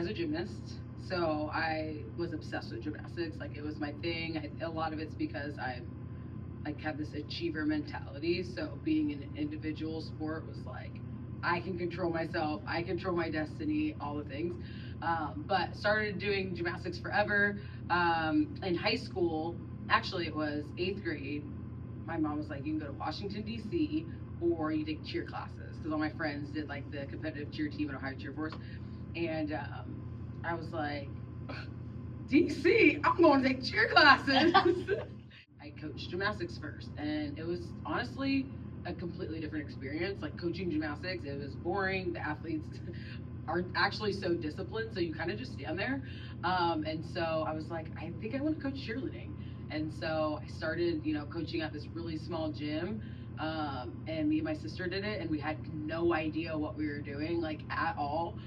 as a gymnast, so I was obsessed with gymnastics. Like, it was my thing. A lot of it's because I like have this achiever mentality. So being in an individual sport was like, I can control myself, I control my destiny, all the things. But started doing gymnastics forever. In high school, actually it was 8th grade, my mom was like, you can go to Washington, D.C., or you take cheer classes, because all my friends did like the competitive cheer team at Ohio Cheer Force. And I was like, DC, I'm going to take cheer classes. I coached gymnastics first, and it was honestly a completely different experience. Like, coaching gymnastics, it was boring. The athletes are actually so disciplined, so you kind of just stand there. And so I was like, I think I want to coach cheerleading. And so I started, coaching at this really small gym. And me and my sister did it, and we had no idea what we were doing, like, at all.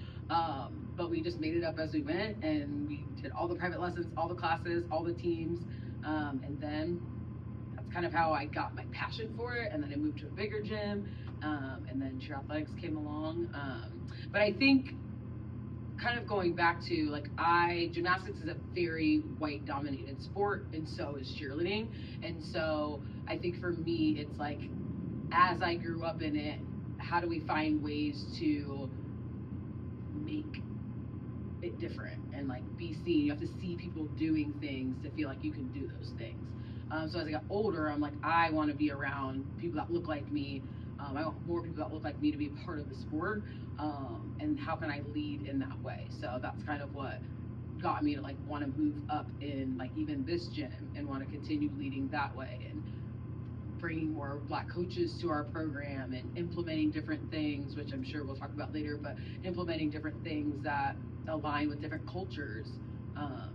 But we just made it up as we went, and we did all the private lessons, all the classes, all the teams. And then that's kind of how I got my passion for it. And then I moved to a bigger gym, and then cheer athletics came along. But I think, kind of going back to, like, gymnastics is a very white dominated sport, and so is cheerleading. And so I think for me, it's like, as I grew up in it, how do we find ways to make it different and, like, be seen? You have to see people doing things to feel like you can do those things. So as I got older, I'm like, I want to be around people that look like me. I want more people that look like me to be a part of the sport. And how can I lead in that way? So that's kind of what got me to, like, want to move up in, like, even this gym, and want to continue leading that way, and bringing more Black coaches to our program, and implementing different things, which I'm sure we'll talk about later, but implementing different things that align with different cultures.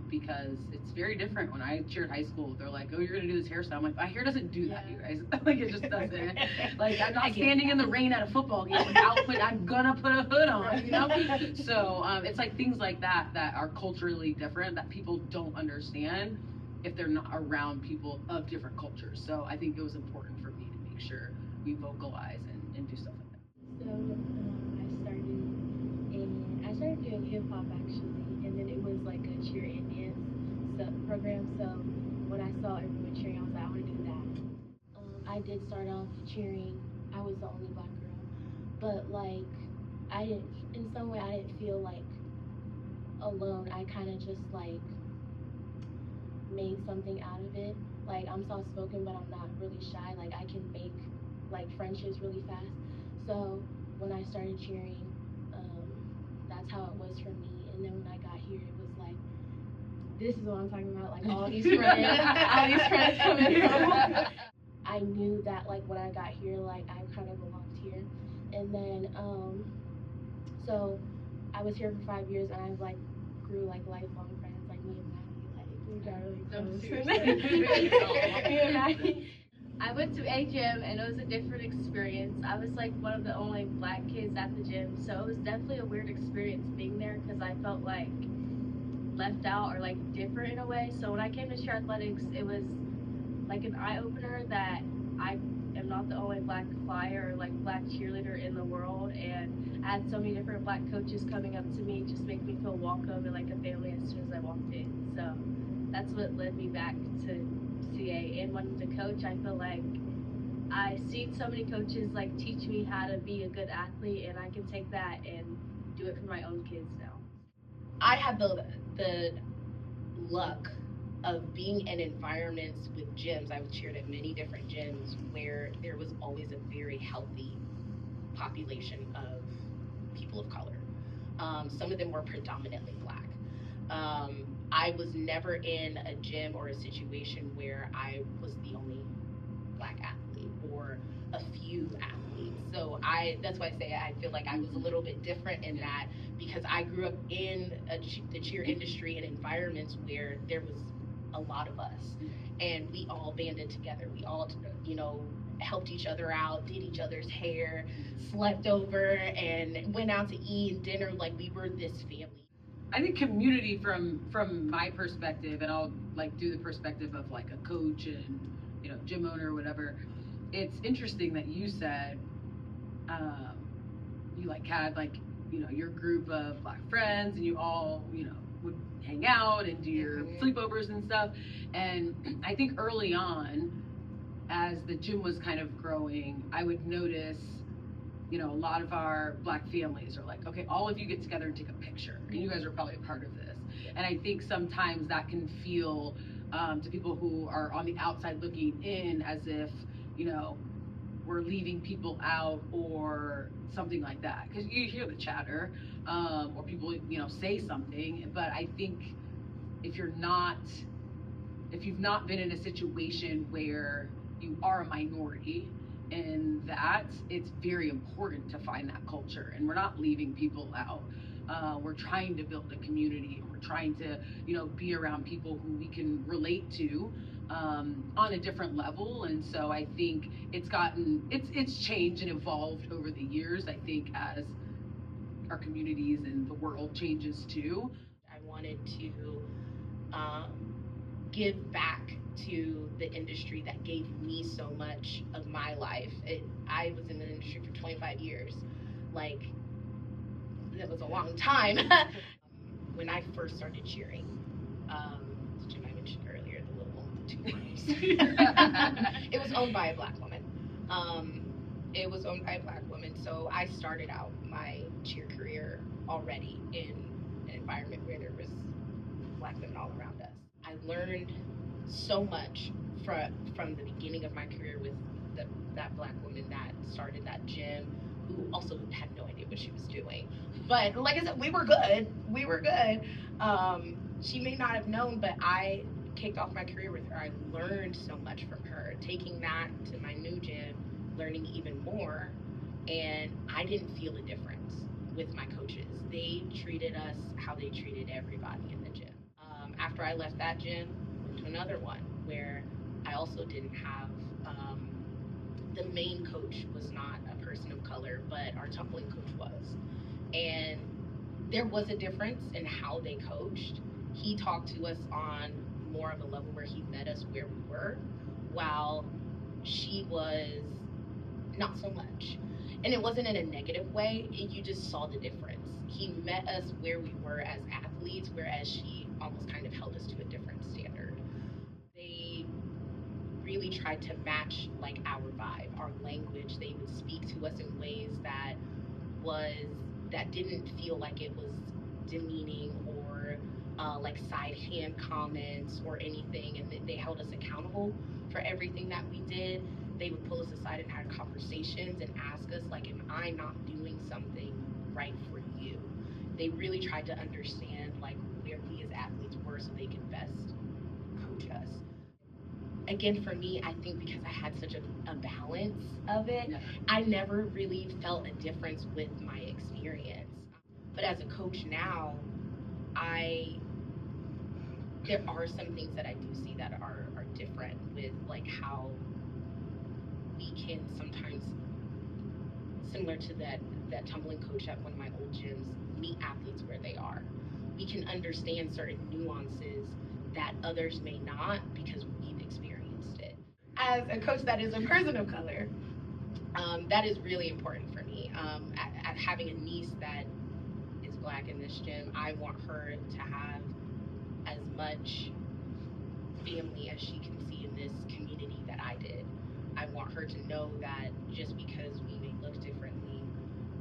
Because it's very different. When I cheered high school, they're like, oh, you're gonna do this hairstyle. I'm like, my hair doesn't do that, you guys. Like, it just doesn't. Like, I'm not standing in the rain at a football game I'm gonna put a hood on, So it's like things like that are culturally different, that people don't understand if they're not around people of different cultures. So I think it was important for me to make sure we vocalize and do stuff like that. So I started doing hip hop, actually, and then it was like a cheer and dance program. So when I saw everyone cheering, I was like, I want to do that. I did start off cheering. I was the only Black girl, but, like, in some way I didn't feel like alone. I kind of just, like, made something out of it. Like, I'm soft spoken, but I'm not really shy. Like, I can make, like, friendships really fast. So when I started cheering, that's how it was for me. And then when I got here, it was like, this is what I'm talking about, like, all these friends coming from. I knew that, like, when I got here, like, I kind of belonged here. And then, so I was here for 5 years, and I, like, grew, like, lifelong friends, like me and Maddie, like, we got really close. Me and Maddie. I went to a gym, and it was a different experience. I was, like, one of the only Black kids at the gym, so it was definitely a weird experience being there, because I felt, like, left out, or, like, different in a way. So when I came to cheer athletics, it was, like, an eye-opener that I am not the only Black flyer or, like, Black cheerleader in the world, and I had so many different Black coaches coming up to me. It just made me feel welcome and like a family as soon as I walked in. So that's what led me back to CA and wanting to coach. I feel like I seen so many coaches, like, teach me how to be a good athlete, and I can take that and do it for my own kids now. I had the luck of being in environments with gyms. I was cheered at many different gyms where there was always a very healthy population of people of color. Some of them were predominantly Black. I was never in a gym or a situation where I was the only Black athlete or a few athletes. So that's why I say I feel like I was a little bit different in that, because I grew up in the cheer industry and environments where there was a lot of us, and we all banded together. We all, helped each other out, did each other's hair, slept over, and went out to eat and dinner. Like, we were this family. I think community, from my perspective, and I'll, like, do the perspective of, like, a coach and, gym owner or whatever. It's interesting that you said you, like, had, like, your group of black friends, and you all, would hang out and do your sleepovers and stuff. And I think early on, as the gym was kind of growing, I would notice, a lot of our black families are like, okay, all of you get together and take a picture. And you guys are probably a part of this. And I think sometimes that can feel to people who are on the outside looking in as if, we're leaving people out or something like that. Because you hear the chatter or people, say something. But I think if you've not been in a situation where you are a minority, in that, it's very important to find that culture, and we're not leaving people out. We're trying to build a community, and we're trying to, be around people who we can relate to on a different level. And so I think it's changed and evolved over the years. I think as our communities and the world changes too. I wanted to give back to the industry that gave me so much of my life. I was in the industry for 25 years. Like, that was a long time. When I first started cheering, the gym I mentioned earlier, the little one with the 2 rooms, it was owned by a black woman. So I started out my cheer career already in an environment where there was black women all around us. I learned so much from the beginning of my career with that black woman that started that gym, who also had no idea what she was doing. But like I said, we were good. She may not have known, but I kicked off my career with her. I learned so much from her, taking that to my new gym, learning even more, and I didn't feel a difference with my coaches. They treated us how they treated everybody in the gym. After I left that gym, went to another one where I also didn't have, the main coach was not a person of color, but our tumbling coach was. And there was a difference in how they coached. He talked to us on more of a level where he met us where we were, while she was not so much. And it wasn't in a negative way, you just saw the difference. He met us where we were as athletes, whereas she almost kind of held us to a different standard. They really tried to match like our vibe, our language. They would speak to us in ways that didn't feel like it was demeaning or like side hand comments or anything, and they held us accountable for everything that we did. They would pull us aside and have conversations and ask us, like, am I not doing something right for you? They really tried to understand like where we as athletes were so they could best coach us. Again, for me, I think because I had such a balance of it, I never really felt a difference with my experience. But as a coach now, there are some things that I do see that are different with like how we can sometimes, similar to that tumbling coach at one of my old gyms, meet athletes where they are. We can understand certain nuances that others may not because we've experienced it. As a coach that is a person of color, that is really important for me. At having a niece that is black in this gym, I want her to have as much family as she can see in this community that I did. I want her to know that just because we may look differently,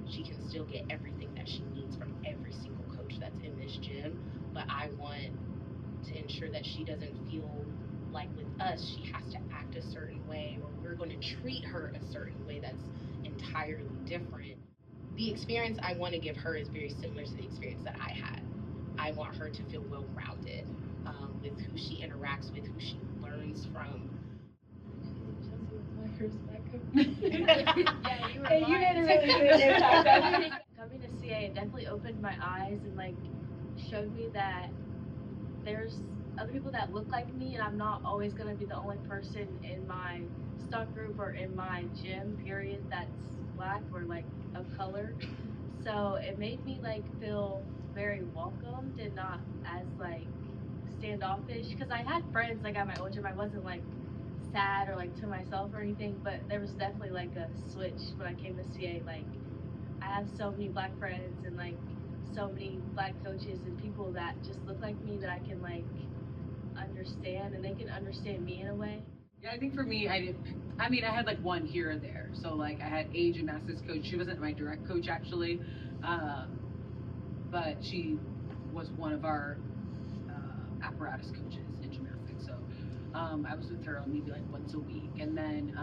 she can still get everything that she needs from every single coach that's in this gym. But I want to ensure that she doesn't feel like with us she has to act a certain way, or we're going to treat her a certain way that's entirely different. The experience I want to give her is very similar to the experience that I had. I want her to feel well-rounded with who she interacts with, who she learns from. Yeah, you were And you made a really good impact on me. Coming to CA, it definitely opened my eyes and like showed me that there's other people that look like me, and I'm not always going to be the only person in my stock group or in my gym period that's black or like of color. So it made me like feel very welcomed and not as like standoffish, because I had friends like at my old gym. I wasn't like sad or like to myself or anything, but there was definitely like a switch when I came to CA. Like I have so many black friends and like so many black coaches and people that just look like me that I can like understand and they can understand me in a way. Yeah, I think for me, I had like one here and there. So like I had a gymnastics coach. She wasn't my direct coach actually, but she was one of our apparatus coaches in gymnastics. So I was with her maybe like once a week. And then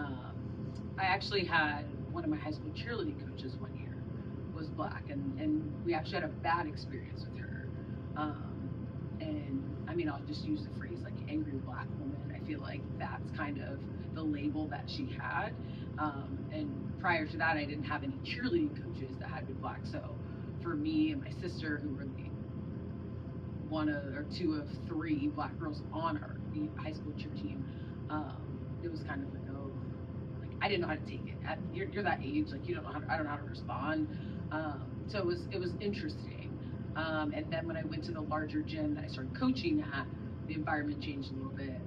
I actually had one of my high school cheerleading coaches one year was black, and we actually had a bad experience with her. And I mean, I'll just use the phrase like angry black woman. I feel like that's kind of the label that she had. And prior to that, I didn't have any cheerleading coaches that had been black. So for me and my sister, who were the one of, or two of three black girls on our high school cheer team, it was kind of like, oh, like I didn't know how to take it. You're that age, like you don't know how to, I don't know how to respond. So it was interesting. And then when I went to the larger gym that I started coaching at, the environment changed a little bit.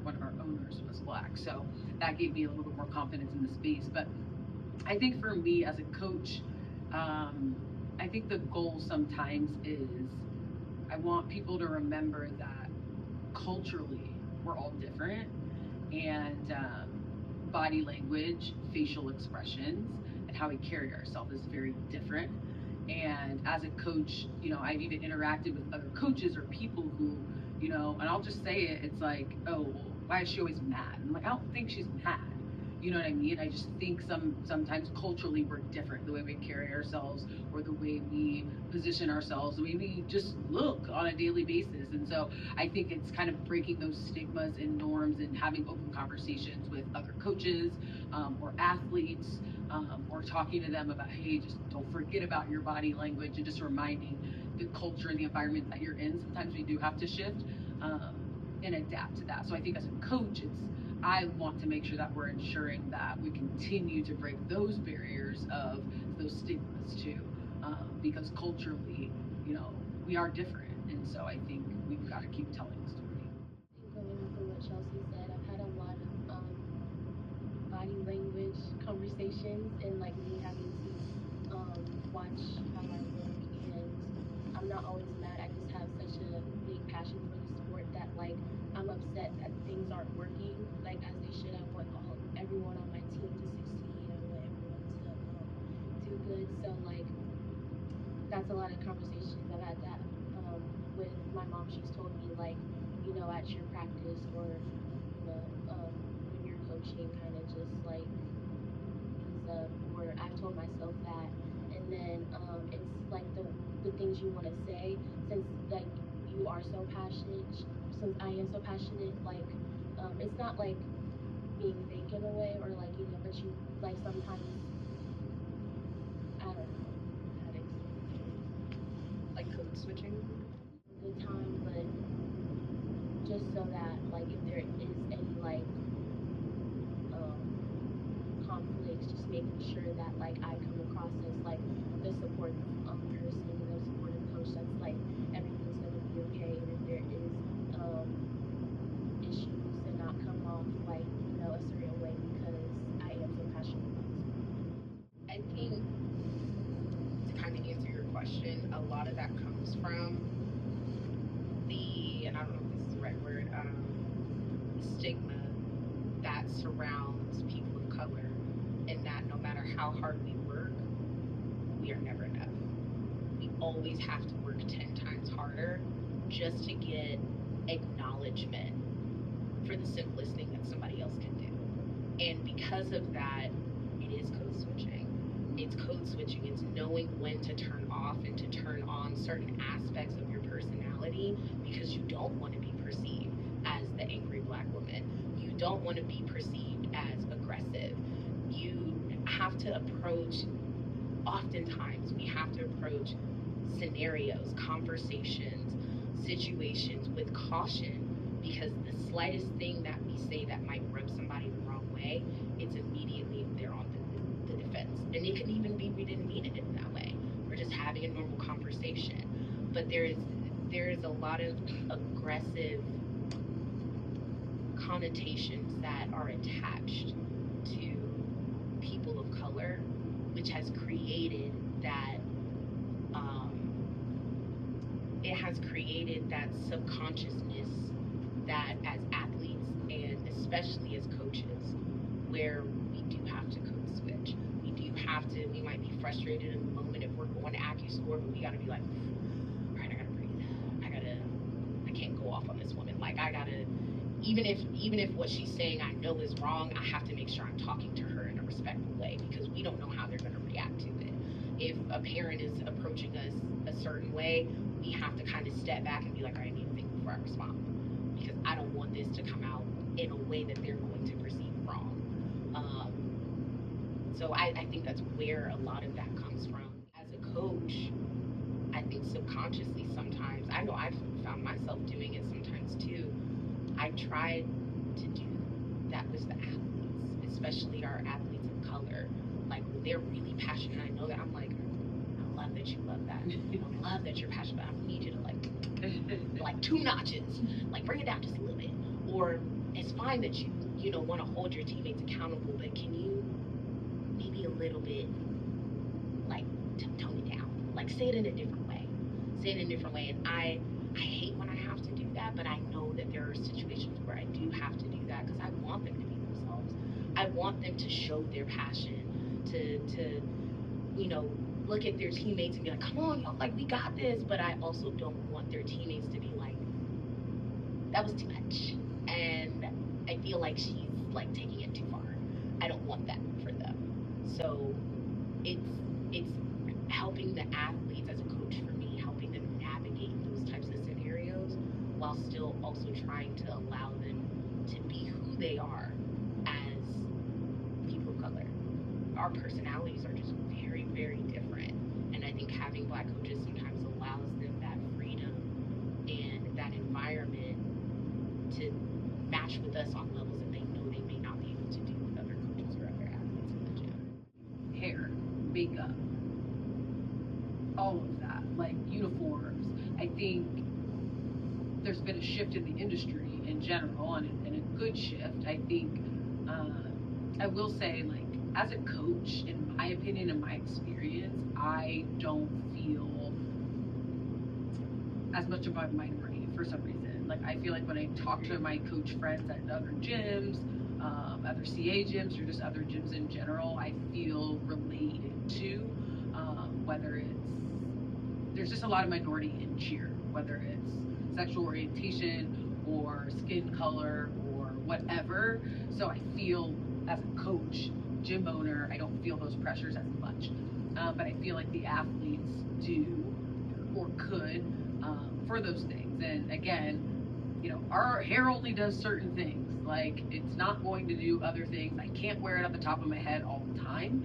One of our owners was black, so that gave me a little bit more confidence in the space. But I think for me as a coach, I think the goal sometimes is I want people to remember that culturally we're all different, and body language, facial expressions, and how we carry ourselves is very different. And as a coach, I've even interacted with other coaches or people who, and I'll just say it, it's like, oh, well, why is she always mad? And I'm like, I don't think she's mad. You know what I mean? I just think sometimes culturally we're different, the way we carry ourselves or the way we position ourselves, the way we just look on a daily basis. And so I think it's kind of breaking those stigmas and norms and having open conversations with other coaches or athletes, or talking to them about, hey, just don't forget about your body language, and just reminding the culture and the environment that you're in. Sometimes we do have to shift and adapt to that. So I think as a coach, I want to make sure that we're ensuring that we continue to break those barriers of those stigmas too, because culturally, we are different, and so I think we've got to keep telling the story. Going off of what Chelsea said, I've had a lot of body language conversations, and like me having to watch how I look, and I'm not always mad. I just have such a big passion for the sport that like I'm upset that things aren't working like as they should. I want everyone on my team to succeed. I want everyone to do good. So like that's a lot of conversations I've had that with my mom. She's told me like, at your practice or when you're coaching, kind of just like ease up. Or I've told myself that, and then it's like the things you want to say, since like you are so passionate. Since I am so passionate, like it's not like being fake in a way, or like but you like sometimes I don't know how to explain it. Like code switching. Good time, but just so that like if there is any like conflicts, just making sure that like I come across as like the supportive person, the supportive coach that's like everything's gonna be okay, and if there is issues, and not come off like a certain way because I am so passionate about it. I think to kind of answer your question, a lot of that comes from and I don't know if this is the right word, stigma that surrounds people of color, and that no matter how hard we work, we are never enough. We always have to work 10 times harder just to get acknowledgement for the simplest thing that somebody else can do. And because of that, it is code switching. It's code switching. It's knowing when to turn off and to turn on certain aspects of your personality, because you don't want to be perceived as the angry black woman. You don't want to be perceived as aggressive. You have to approach, oftentimes we have to approach scenarios, conversations, situations with caution, because the slightest thing that we say that might rub somebody the wrong way, it's immediately they're on the defense. And it could even be we didn't mean it in that way. We're just having a normal conversation. But there is a lot of aggressive connotations that are attached to people of color which has created that subconsciousness that as athletes and especially as coaches, where we do have to code switch. We might be frustrated in the moment if we're going to AccuScore, but we gotta be like, all right, I gotta breathe. I can't go off on this woman. Like even if what she's saying I know is wrong, I have to make sure I'm talking to her in a respectful way, because we don't know how they're gonna react to it. If a parent is approaching us a certain way, we have to kind of step back and be like, all right, I need to think before I respond, because I don't want this to come out in a way that they're going to perceive wrong. So I think that's where a lot of that comes from. As a coach, I think subconsciously sometimes, I know I've found myself doing it sometimes too, I try to do that with the athletes, especially our athletes of color. Like when they're really passionate, I know that I'm like, I love that you love that. I love that you're passionate. I need you to like 2 notches, like bring it down just a little bit. Or it's fine that you want to hold your teammates accountable, but can you maybe a little bit like tone it down, like say it in a different way. And I hate when I have to do that, but I know that there are situations where I do have to do that, because I want them to be themselves. I want them to show their passion, to look at their teammates and be like, come on, y'all, like we got this. But I also don't want their teammates to be like, that was too much, and I feel like she's like taking it too far. I don't want that for them. So it's helping the athletes, as a coach for me, helping them navigate those types of scenarios while still also trying to allow them to be who they are as people of color. Our personalities are just very, very different, and I think having Black coaches sometimes allows them that freedom and that environment to match with us on levels that they know they may not be able to do with other coaches or other athletes in the gym. Hair, makeup, all of that, like uniforms. I think there's been a shift in the industry in general, and a good shift. I think I will say, like, as a coach, in my opinion and my experience, I don't feel as much of a minority for some reason. Like, I feel like when I talk to my coach friends at other gyms, other CA gyms, or just other gyms in general, I feel related to, whether there's just a lot of minority in cheer, whether it's sexual orientation or skin color or whatever. So I feel, as a coach, gym owner, I don't feel those pressures as much. But I feel like the athletes do or could, for those things. And again, our hair only does certain things. Like, it's not going to do other things. I can't wear it at the top of my head all the time.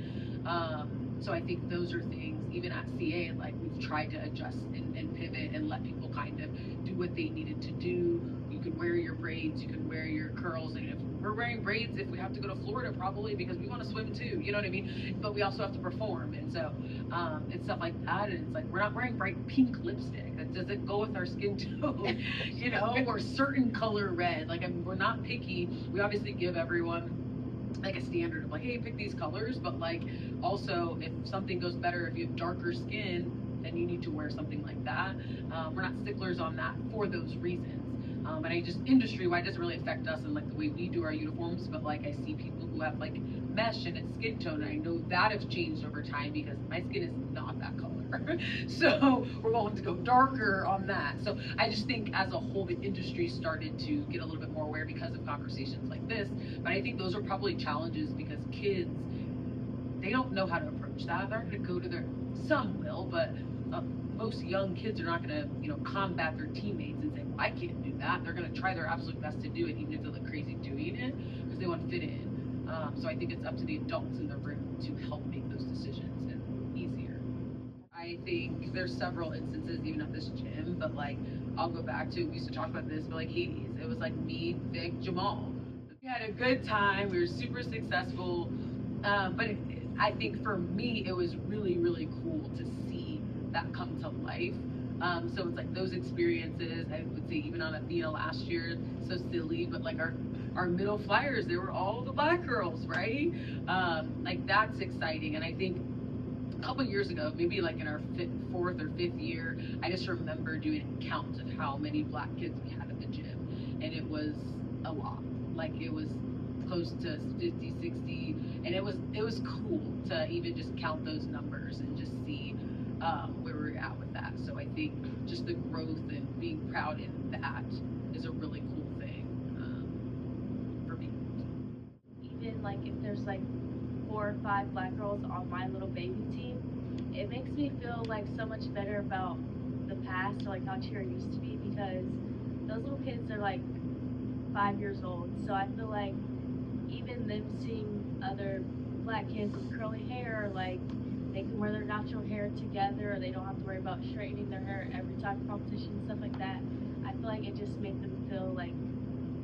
So I think those are things, even at CA, like, we've tried to adjust and pivot and let people kind of do what they needed to do. You can wear your braids, you can wear your curls, and if we're wearing braids, if we have to go to Florida, probably because we want to swim too, you know what I mean? But we also have to perform, and so it's stuff like that. And it's like, we're not wearing bright pink lipstick. That doesn't go with our skin tone, or certain color red. Like, I mean, we're not picky. We obviously give everyone like a standard of like, hey, pick these colors, but like, also, if something goes better if you have darker skin, then you need to wear something like that. We're not sticklers on that for those reasons. And I just, industry-wide, doesn't really affect us and like the way we do our uniforms, but like, I see people who have like mesh and it's skin tone, and I know that has changed over time because my skin is not that color. So we're going to go darker on that. So I just think as a whole, the industry started to get a little bit more aware because of conversations like this. But I think those are probably challenges because kids, they don't know how to approach that. They're not going to go to some will, but most young kids are not going to, combat their teammates and say, well, I can't do that. They're going to try their absolute best to do it, even if they look crazy doing it, because they want to fit in. So I think it's up to the adults in the room to help make those decisions and easier. I think there's several instances, even at this gym, but like, I'll go back to, we used to talk about this, but like Hades, it was like me, Vic, Jamal. We had a good time. We were super successful. But I think for me, it was really, really cool to see that come to life. So it's like those experiences, I would say even on Athena last year, so silly, but like our middle flyers, they were all the Black girls, right? Like, that's exciting. And I think a couple years ago, maybe like in our fourth or fifth year, I just remember doing a count of how many black kids we had at the gym, and it was a lot. Like it was close to 50, 60, and it was cool to even just count those numbers and just see where we're at with that. So I think just the growth and being proud in that is a really cool thing for me. Even like if there's like 4 or 5 black girls on my little baby team, it makes me feel like so much better about the past or like how cheer used to be, because those little kids are like 5 years old. So I feel like even them seeing other black kids with curly hair, like they can wear their natural hair together, or they don't have to worry about straightening their hair every time competition, stuff like that. I feel like it just makes them feel like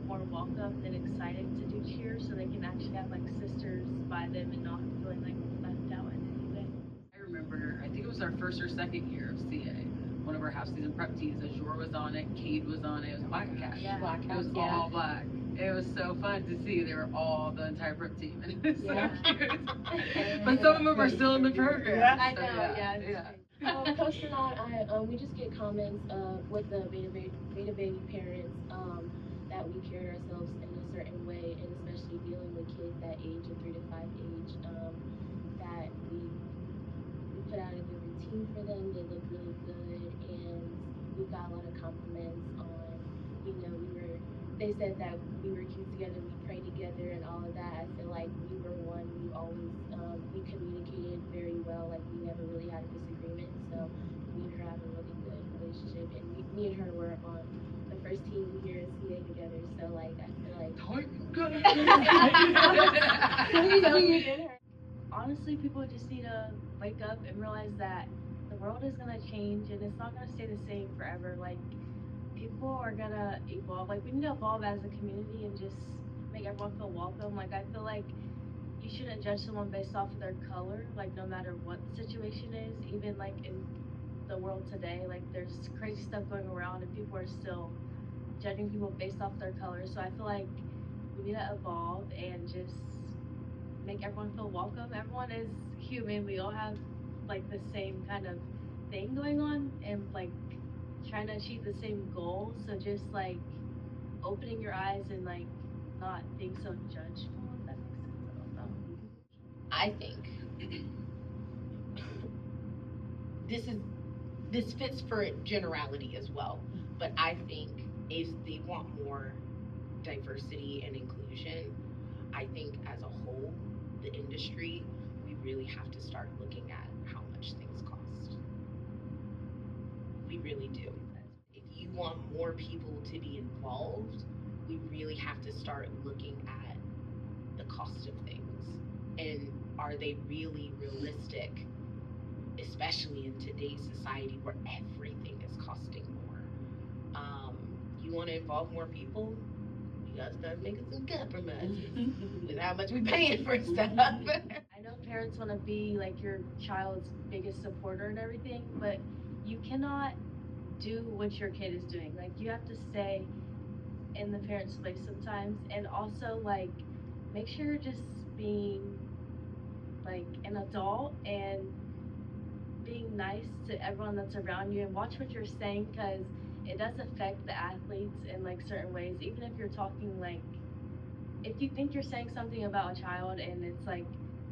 more welcome and excited to do cheer, so they can actually have like sisters by them and not feeling like left out in any way. I remember, I think it was our first or second year of CA. One of our half-season prep teams, Azure was on it, Cade was on it. It was Black Cat. Yeah. Black It was House, all black. It was so fun to see. They were all the entire prep team, and it was Yeah. so cute. But some of them are still in the program. Yeah. I so know, yeah. Coach and I, we just get comments with the Beta Baby parents that we carried ourselves in a certain way, and especially dealing with kids that age of 3 to 5 age, that we put out a good routine for them. They look really good, and we got a lot of compliments on, they said that we were cute together, we pray together, and all of that. I feel like we were one. We always we communicated very well. Like we never really had a disagreement. So me and her have a really good relationship, and me and her were on the first team here in CA together. So like I feel like Honestly, people just need to wake up and realize that the world is gonna change and it's not gonna stay the same forever. Like people are gonna evolve. Like we need to evolve as a community and just make everyone feel welcome. Like I feel like you shouldn't judge someone based off of their color, like no matter what the situation is. Even like in the world today, like there's crazy stuff going around and people are still judging people based off their color. So I feel like we need to evolve and just make everyone feel welcome. Everyone is human. We all have like the same kind of thing going on and like trying to achieve the same goal. So just like opening your eyes and like not being so judgmental, if that makes sense. I don't know. I think this fits for generality as well, but I think if they want more diversity and inclusion, I think as a whole, the industry, we really have to start looking at how much things cost. We really do. If you want more people to be involved, we really have to start looking at the cost of things. And are they really realistic, especially in today's society where everything is costing more? You want to involve more people? You gotta start making some compromises with how much we paying for stuff. I know parents want to be like your child's biggest supporter and everything, but you cannot do what your kid is doing. Like you have to stay in the parent's place sometimes, and also like make sure you're just being like an adult and being nice to everyone that's around you, and watch what you're saying, because it does affect the athletes in like certain ways. Even if you're talking like, if you think you're saying something about a child and it's like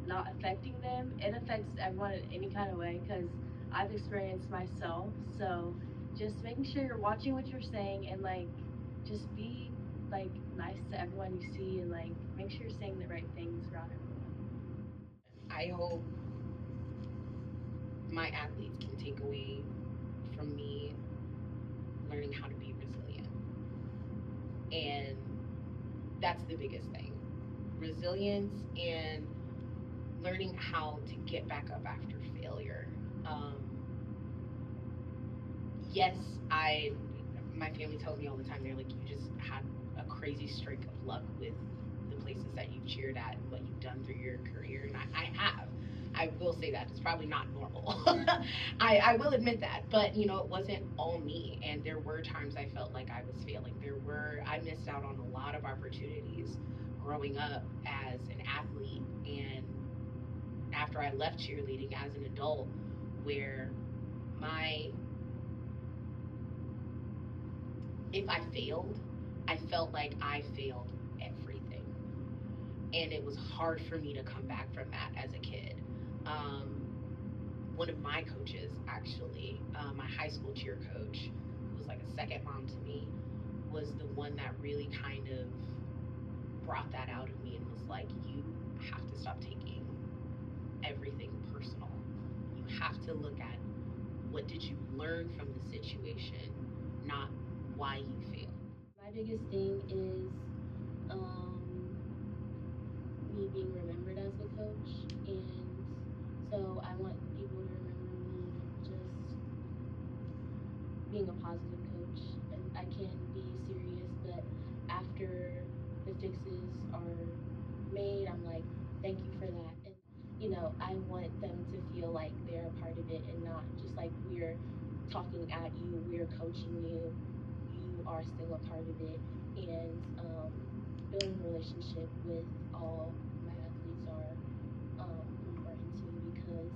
not affecting them, it affects everyone in any kind of way, because I've experienced myself. So just making sure you're watching what you're saying and like just be like nice to everyone you see, and like make sure you're saying the right things around everyone. I hope my athletes can take away from me learning how to be resilient. And that's the biggest thing. Resilience and learning how to get back up after failure. Yes, my family tells me all the time, they're like, you just had a crazy streak of luck with the places that you've cheered at and what you've done through your career. And I have. I will say that. It's probably not normal. I will admit that. But, it wasn't all me. And there were times I felt like I was failing. I missed out on a lot of opportunities growing up as an athlete. And after after I left cheerleading as an adult, where if I failed, I felt like I failed everything. And it was hard for me to come back from that as a kid. One of my coaches, actually, my high school cheer coach, who was like a second mom to me, was the one that really kind of brought that out of me and was like, you have to stop taking everything personal. You have to look at what did you learn from the situation, not why you failed. My biggest thing is me being remembered as a coach, and so I want people to remember me just being a positive coach. And I can be serious, but after the fixes are made, I'm like, thank you for that. And I want them to feel like they're a part of it and not just like we're talking at you, we're coaching you. You are still a part of it, and building a relationship with all my athletes are important to me, because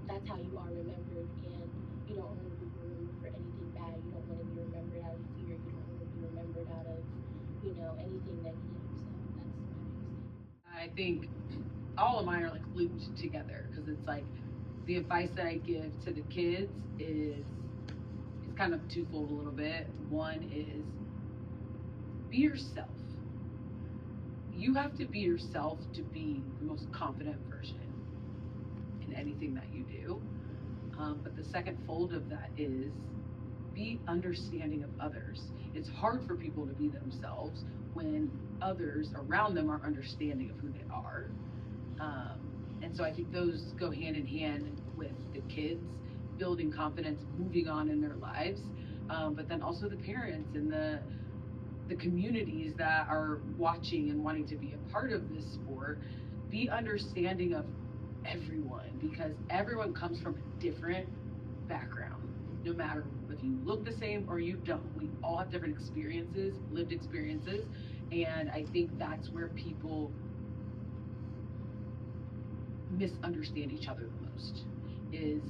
that's how you are remembered, and you don't want to be remembered for anything bad. You don't want to be remembered out of fear. You don't want to be remembered out of anything negative. So that's my biggest thing. I think all of mine are like looped together, because it's like the advice that I give to the kids is it's kind of twofold a little bit. One is be yourself. You have to be yourself to be the most confident version in anything that you do. But the second fold of that is be understanding of others. It's hard for people to be themselves when others around them are understanding of who they are. And so I think those go hand in hand with the kids building confidence, moving on in their lives, but then also the parents and the communities that are watching and wanting to be a part of this sport. Be understanding of everyone, because everyone comes from a different background. No matter if you look the same or you don't, we all have different experiences, lived experiences, and I think that's where people misunderstand each other the most, is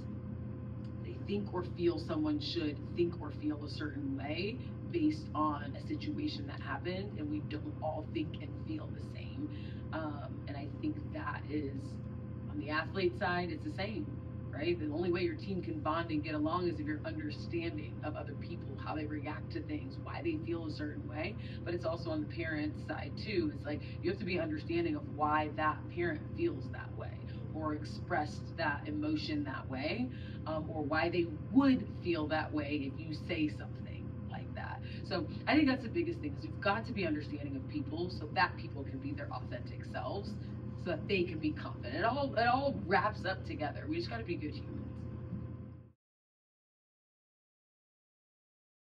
they think or feel someone should think or feel a certain way based on a situation that happened, and we don't all think and feel the same. And I think that is, on the athlete side, it's the same, right? The only way your team can bond and get along is if you're understanding of other people, how they react to things, why they feel a certain way. But it's also on the parents' side too. It's like you have to be understanding of why that parent feels that way, or expressed that emotion that way, or why they would feel that way if you say something like that. So I think that's the biggest thing, is you've got to be understanding of people so that people can be their authentic selves, so that they can be confident. It all wraps up together. We just got to be good humans.